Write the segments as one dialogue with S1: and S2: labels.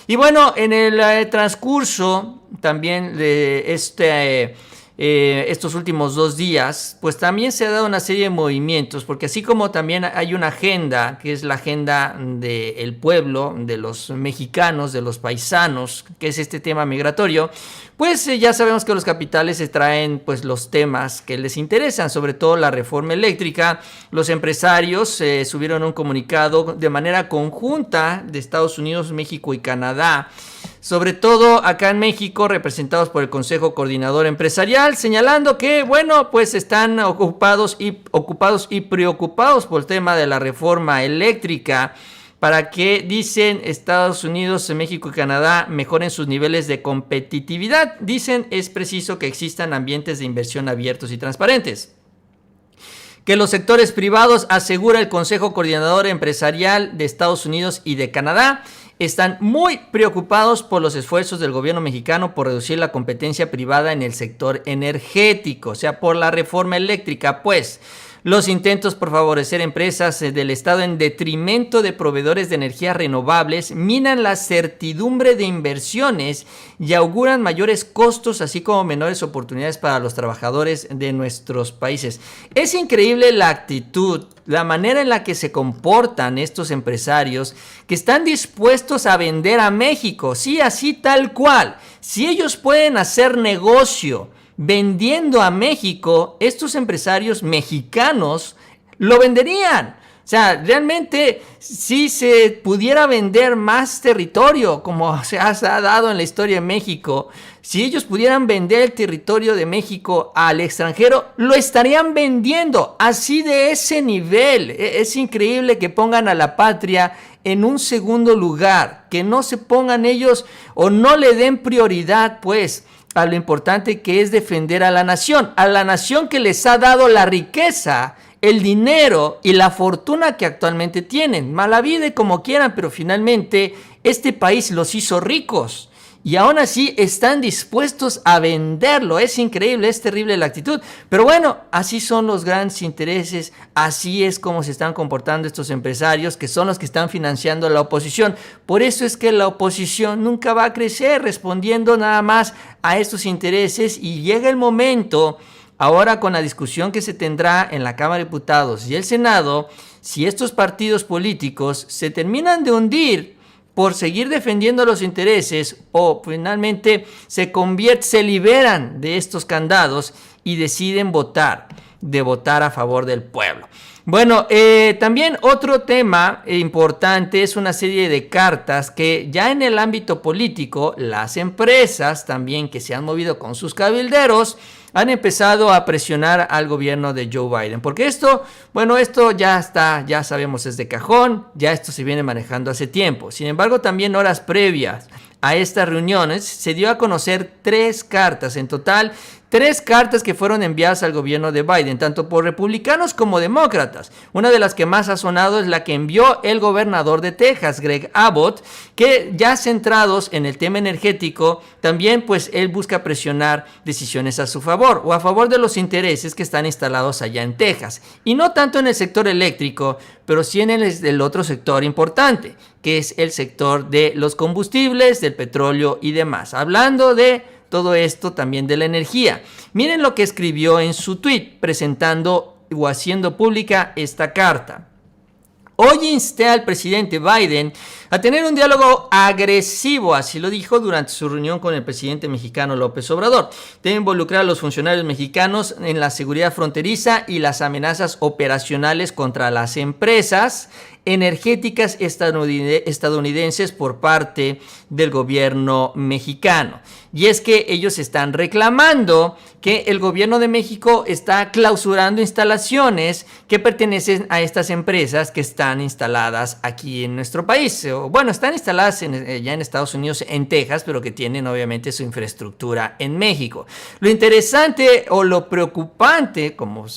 S1: Y bueno, en el transcurso también de estos últimos 2 días, pues también se ha dado una serie de movimientos, porque así como también hay una agenda, que es la agenda del pueblo, de los mexicanos, de los paisanos, que es este tema migratorio, pues ya sabemos que los capitales se traen pues los temas que les interesan, sobre todo la reforma eléctrica. Los empresarios subieron un comunicado de manera conjunta de Estados Unidos, México y Canadá, sobre todo acá en México, representados por el Consejo Coordinador Empresarial, señalando que, bueno, pues están ocupados y preocupados por el tema de la reforma eléctrica, para que, dicen, Estados Unidos, México y Canadá mejoren sus niveles de competitividad. Dicen, es preciso que existan ambientes de inversión abiertos y transparentes. Que los sectores privados, asegura el Consejo Coordinador Empresarial de Estados Unidos y de Canadá, están muy preocupados por los esfuerzos del gobierno mexicano por reducir la competencia privada en el sector energético, o sea, por la reforma eléctrica, pues. Los intentos por favorecer empresas del Estado en detrimento de proveedores de energías renovables minan la certidumbre de inversiones y auguran mayores costos, así como menores oportunidades para los trabajadores de nuestros países. Es increíble la actitud, la manera en la que se comportan estos empresarios que están dispuestos a vender a México, sí, así tal cual. Si ellos pueden hacer negocio vendiendo a México, estos empresarios mexicanos lo venderían. O sea, realmente, si se pudiera vender más territorio, como se ha dado en la historia de México, si ellos pudieran vender el territorio de México al extranjero, lo estarían vendiendo, así de ese nivel. Es increíble que pongan a la patria en un segundo lugar, que no se pongan ellos o no le den prioridad, pues, a lo importante que es defender a la nación que les ha dado la riqueza, el dinero y la fortuna que actualmente tienen. Mala vida y como quieran, pero finalmente este país los hizo ricos. Y aún así están dispuestos a venderlo. Es increíble, es terrible la actitud. Pero bueno, así son los grandes intereses. Así es como se están comportando estos empresarios, que son los que están financiando a la oposición. Por eso es que la oposición nunca va a crecer respondiendo nada más a estos intereses. Y llega el momento, ahora con la discusión que se tendrá en la Cámara de Diputados y el Senado, si estos partidos políticos se terminan de hundir por seguir defendiendo los intereses o finalmente se liberan de estos candados y deciden votar a favor del pueblo. Bueno, también otro tema importante es una serie de cartas que ya en el ámbito político, las empresas también que se han movido con sus cabilderos han empezado a presionar al gobierno de Joe Biden. Porque esto ya está, ya sabemos, es de cajón, ya esto se viene manejando hace tiempo. Sin embargo, también horas previas a estas reuniones se dio a conocer 3 cartas en total. 3 cartas que fueron enviadas al gobierno de Biden, tanto por republicanos como demócratas. Una de las que más ha sonado es la que envió el gobernador de Texas, Greg Abbott, que ya centrados en el tema energético, también pues él busca presionar decisiones a su favor o a favor de los intereses que están instalados allá en Texas. Y no tanto en el sector eléctrico, pero sí en el otro sector importante, que es el sector de los combustibles, del petróleo y demás. Hablando de todo esto también de la energía. Miren lo que escribió en su tweet presentando o haciendo pública esta carta. Hoy insté al presidente Biden a tener un diálogo agresivo, así lo dijo durante su reunión con el presidente mexicano López Obrador. Debe involucrar a los funcionarios mexicanos en la seguridad fronteriza y las amenazas operacionales contra las empresas energéticas estadounidenses por parte del gobierno mexicano. Y es que ellos están reclamando que el gobierno de México está clausurando instalaciones que pertenecen a estas empresas que están instaladas aquí en nuestro país. Bueno, están instaladas ya en Estados Unidos, en Texas, pero que tienen obviamente su infraestructura en México. Lo interesante o lo preocupante, como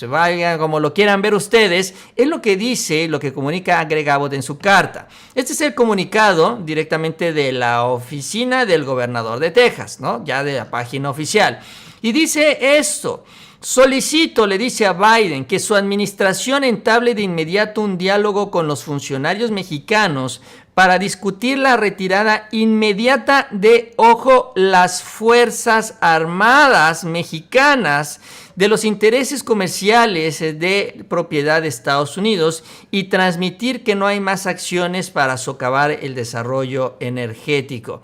S1: lo quieran ver ustedes, es lo que dice, lo que comunica Greg Abbott en su carta. Este es el comunicado directamente de la oficina del gobernador de Texas, ¿no? Ya de la página oficial. Y dice esto: solicito, le dice a Biden, que su administración entable de inmediato un diálogo con los funcionarios mexicanos para discutir la retirada inmediata de, ojo, las Fuerzas Armadas mexicanas de los intereses comerciales de propiedad de Estados Unidos y transmitir que no hay más acciones para socavar el desarrollo energético.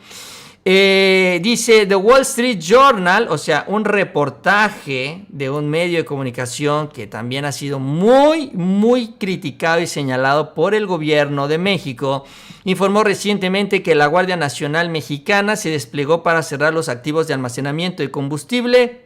S1: Dice The Wall Street Journal, o sea, un reportaje de un medio de comunicación que también ha sido muy criticado y señalado por el gobierno de México, informó recientemente que la Guardia Nacional Mexicana se desplegó para cerrar los activos de almacenamiento de combustible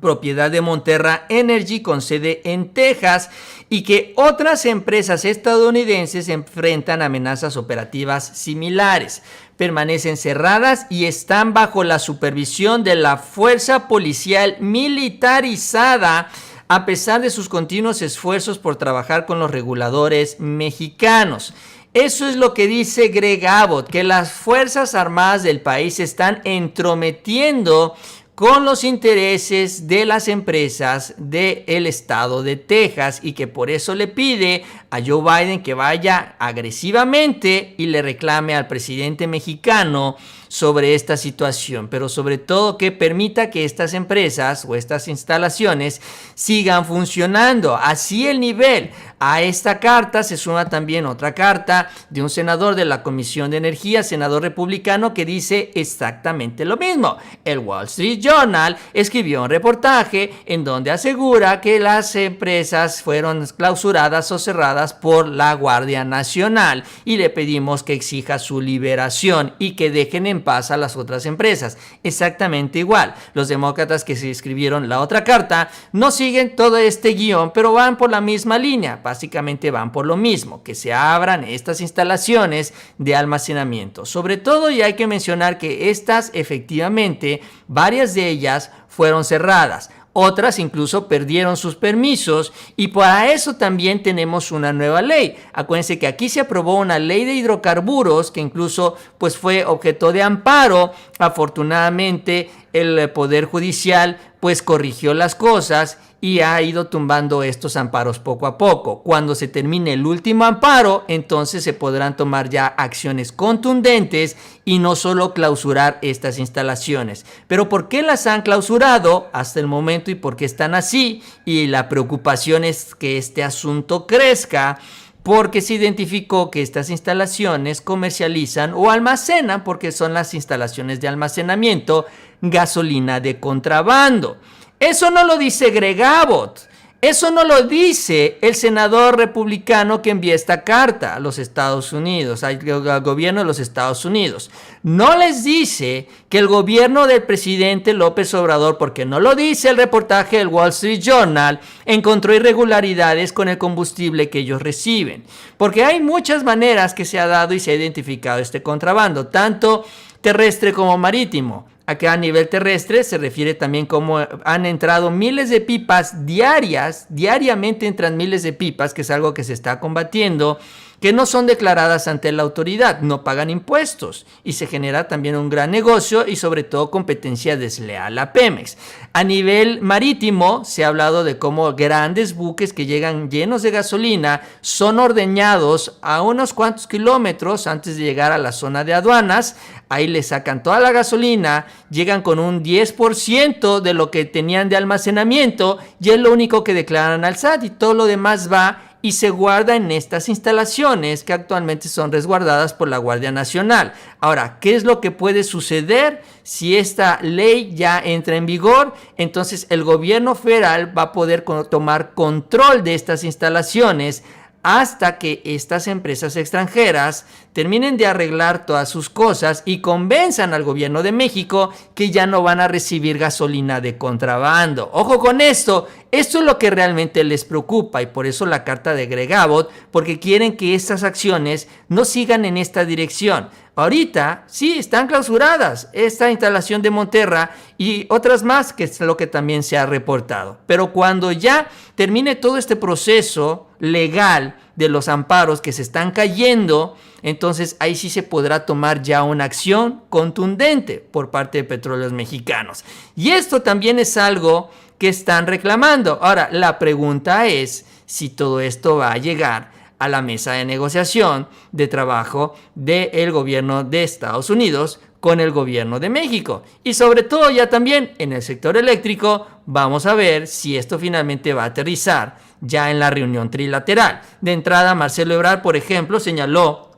S1: propiedad de Monterra Energy con sede en Texas y que otras empresas estadounidenses enfrentan amenazas operativas similares. Permanecen cerradas y están bajo la supervisión de la fuerza policial militarizada a pesar de sus continuos esfuerzos por trabajar con los reguladores mexicanos. Eso es lo que dice Greg Abbott, que las Fuerzas Armadas del país se están entrometiendo con los intereses de las empresas del estado de Texas y que por eso le pide a Joe Biden que vaya agresivamente y le reclame al presidente mexicano sobre esta situación, pero sobre todo que permita que estas empresas o estas instalaciones sigan funcionando. Así el nivel. A esta carta se suma también otra carta de un senador de la Comisión de Energía, senador republicano, que dice exactamente lo mismo. El Wall Street Journal escribió un reportaje en donde asegura que las empresas fueron clausuradas o cerradas por la Guardia Nacional y le pedimos que exija su liberación y que dejen en paz a las otras empresas. Exactamente igual. Los demócratas que se escribieron la otra carta no siguen todo este guión, pero van por la misma línea. Básicamente van por lo mismo, que se abran estas instalaciones de almacenamiento. Sobre todo, y hay que mencionar que estas efectivamente, varias de ellas fueron cerradas. Otras incluso perdieron sus permisos y para eso también tenemos una nueva ley. Acuérdense que aquí se aprobó una ley de hidrocarburos que incluso pues fue objeto de amparo. Afortunadamente el Poder Judicial pues corrigió las cosas y ha ido tumbando estos amparos poco a poco. Cuando se termine el último amparo, entonces se podrán tomar ya acciones contundentes y no solo clausurar estas instalaciones. Pero ¿por qué las han clausurado hasta el momento y por qué están así? Y la preocupación es que este asunto crezca, porque se identificó que estas instalaciones comercializan o almacenan, porque son las instalaciones de almacenamiento, gasolina de contrabando. Eso no lo dice Greg Abbott. Eso no lo dice el senador republicano que envía esta carta a los Estados Unidos, al gobierno de los Estados Unidos. No les dice que el gobierno del presidente López Obrador, porque no lo dice el reportaje del Wall Street Journal, encontró irregularidades con el combustible que ellos reciben. Porque hay muchas maneras que se ha dado y se ha identificado este contrabando, tanto terrestre como marítimo. Acá a nivel terrestre se refiere también como han entrado miles de pipas diariamente entran miles de pipas, que es algo que se está combatiendo, que no son declaradas ante la autoridad, no pagan impuestos y se genera también un gran negocio y sobre todo competencia desleal a Pemex. A nivel marítimo se ha hablado de cómo grandes buques que llegan llenos de gasolina son ordeñados a unos cuantos kilómetros antes de llegar a la zona de aduanas. Ahí le sacan toda la gasolina, llegan con un 10% de lo que tenían de almacenamiento y es lo único que declaran al SAT y todo lo demás va y se guarda en estas instalaciones que actualmente son resguardadas por la Guardia Nacional. Ahora, ¿qué es lo que puede suceder si esta ley ya entra en vigor? Entonces el gobierno federal va a poder tomar control de estas instalaciones hasta que estas empresas extranjeras terminen de arreglar todas sus cosas y convenzan al gobierno de México que ya no van a recibir gasolina de contrabando. Ojo con esto es lo que realmente les preocupa y por eso la carta de Greg Abbott, porque quieren que estas acciones no sigan en esta dirección. Ahorita sí están clausuradas esta instalación de Monterra y otras más, que es lo que también se ha reportado. Pero cuando ya termine todo este proceso legal de los amparos que se están cayendo, entonces ahí sí se podrá tomar ya una acción contundente por parte de Petróleos Mexicanos. Y esto también es algo que están reclamando. Ahora, la pregunta es si todo esto va a llegar a la mesa de negociación de trabajo del gobierno de Estados Unidos con el gobierno de México. Y sobre todo ya también en el sector eléctrico vamos a ver si esto finalmente va a aterrizar ya en la reunión trilateral. De entrada, Marcelo Ebrard, por ejemplo, señaló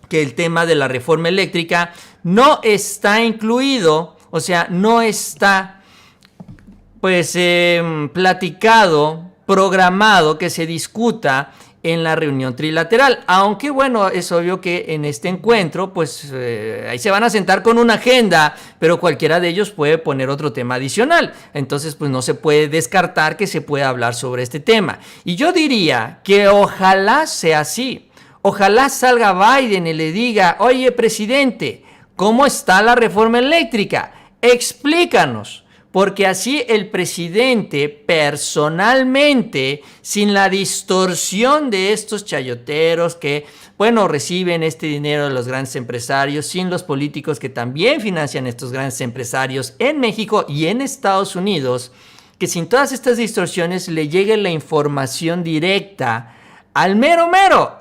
S1: que el tema de la reforma eléctrica no está incluido, o sea, no está pues platicado, programado que se discuta en la reunión trilateral, aunque bueno, es obvio que en este encuentro pues ahí se van a sentar con una agenda, pero cualquiera de ellos puede poner otro tema adicional, entonces pues no se puede descartar que se pueda hablar sobre este tema, y yo diría que ojalá sea así, ojalá salga Biden y le diga, oye presidente, ¿cómo está la reforma eléctrica? Explícanos. Porque así el presidente personalmente, sin la distorsión de estos chayoteros que, bueno, reciben este dinero de los grandes empresarios, sin los políticos que también financian estos grandes empresarios en México y en Estados Unidos, que sin todas estas distorsiones le llegue la información directa al mero,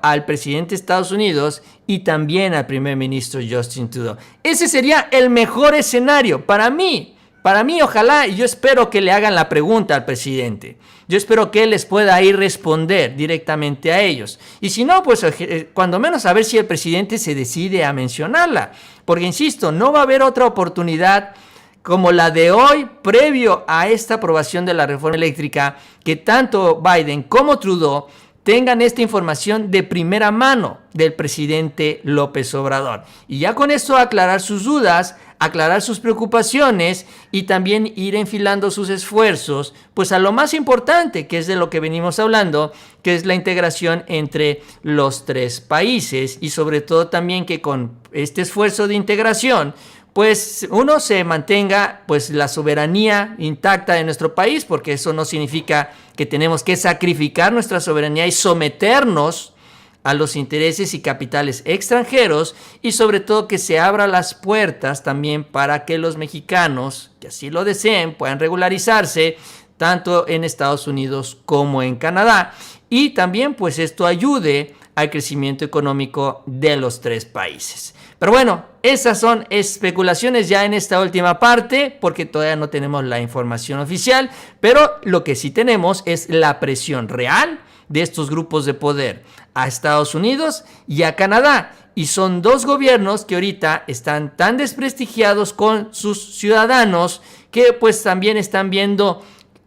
S1: al presidente de Estados Unidos y también al primer ministro Justin Trudeau. Ese sería el mejor escenario para mí. Para mí, ojalá, y yo espero que le hagan la pregunta al presidente. Yo espero que él les pueda ir responder directamente a ellos. Y si no, pues cuando menos a ver si el presidente se decide a mencionarla. Porque, insisto, no va a haber otra oportunidad como la de hoy, previo a esta aprobación de la reforma eléctrica, que tanto Biden como Trudeau tengan esta información de primera mano del presidente López Obrador. Y ya con esto aclarar sus dudas, aclarar sus preocupaciones y también ir enfilando sus esfuerzos, pues a lo más importante, que es de lo que venimos hablando, que es la integración entre los tres países y sobre todo también que con este esfuerzo de integración, pues uno se mantenga pues la soberanía intacta de nuestro país, porque eso no significa que tenemos que sacrificar nuestra soberanía y someternos a los intereses y capitales extranjeros, y sobre todo que se abran las puertas también para que los mexicanos que así lo deseen puedan regularizarse tanto en Estados Unidos como en Canadá, y también pues esto ayude al crecimiento económico de los tres países. Pero bueno, esas son especulaciones ya en esta última parte, porque todavía no tenemos la información oficial, pero lo que sí tenemos es la presión real de estos grupos de poder a Estados Unidos y a Canadá. Y son dos gobiernos que ahorita están tan desprestigiados con sus ciudadanos que pues también están viendo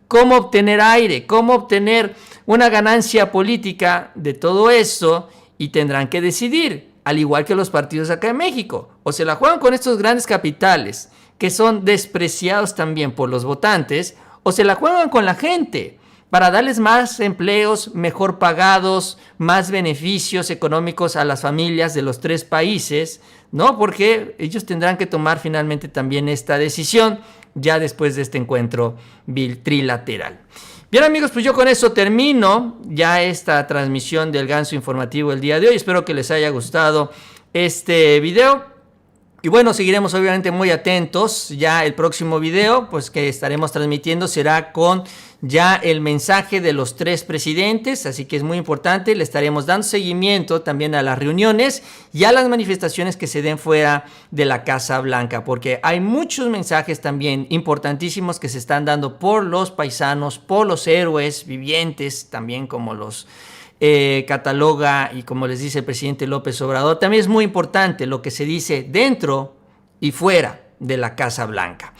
S1: cómo obtener aire, cómo obtener una ganancia política de todo esto, y tendrán que decidir, al igual que los partidos acá en México, o se la juegan con estos grandes capitales que son despreciados también por los votantes, o se la juegan con la gente para darles más empleos, mejor pagados, más beneficios económicos a las familias de los tres países, ¿no? Porque ellos tendrán que tomar finalmente también esta decisión ya después de este encuentro trilateral. Bien amigos, pues yo con eso termino ya esta transmisión del Ganso Informativo el día de hoy. Espero que les haya gustado este video. Y bueno, seguiremos obviamente muy atentos. Ya el próximo video pues que estaremos transmitiendo será con ya el mensaje de los tres presidentes, así que es muy importante. Le estaremos dando seguimiento también a las reuniones y a las manifestaciones que se den fuera de la Casa Blanca, porque hay muchos mensajes también importantísimos que se están dando por los paisanos, por los héroes vivientes, también como los cataloga y como les dice el presidente López Obrador. También es muy importante lo que se dice dentro y fuera de la Casa Blanca.